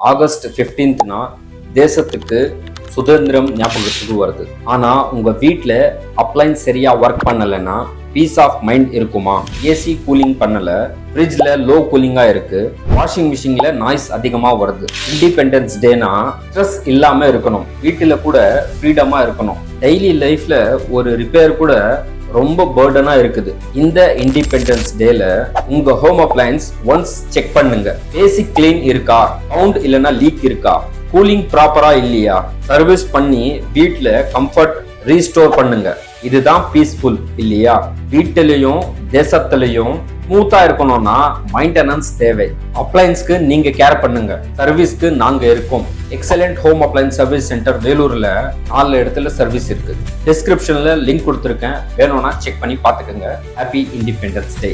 August 15னா தேசத்துக்கு சுதந்திரம் ஞாபகத்துக்கு வருது. ஆனா உங்க வீட்ல அப்ளைன்ஸ் சரியா ஒர்க் பண்ணலைன்னா பீஸ் ஆஃப் மைண்ட் இருக்குமா? ஏசி கூலிங் பண்ணல, ஃப்ரிட்ஜ்ல லோ கூலிங்கா இருக்கு, வாஷிங் மிஷின்ல நாய்ஸ் அதிகமா வருது. இண்டிபெண்டன்ஸ் டேனா ஸ்ட்ரெஸ் இல்லாம இருக்கணும், வீட்டுல கூட ஃப்ரீடமா இருக்கணும். டெய்லி லைஃப்ல ஒரு ரிப்பேர் கூட ரொம்ப பர்டனா இருக்குது. இந்த இண்டிபெண்டன்ஸ் டேல உங்க ஹோம் அப்ளையன்ஸ் ஒன்ஸ் செக் பண்ணுங்க. பேசிக் கிளீன் இருக்கா, சவுண்ட் இல்லனா லீக் இருக்கா, கூலிங் ப்ராப்பரா இல்லையா, சர்வீஸ் பண்ணி வீட்ல கம்ஃபர்ட் ரீஸ்டோர் பண்ணுங்க. இதுதான் பீஸ்ஃபுல் இல்லையா? வீட்டிலையும் தேசத்திலையும் ஸ்மூத்தா இருக்கணும்னா மெயின்டெனன்ஸ் தேவை. அப்ளையன்ஸ்க்கு நீங்க கேர் பண்ணுங்க, சர்வீஸ்க்கு நாங்க இருக்கோம். Excellent home appliance service centre வேலூர்ல 4 இடத்துல சர்வீஸ் இருக்கு. டிஸ்கிரிப்ஷன்ல லிங்க் கொடுத்துருக்கேன், வேணும்னா செக் பண்ணி பாத்துக்கோங்க. Happy independence day.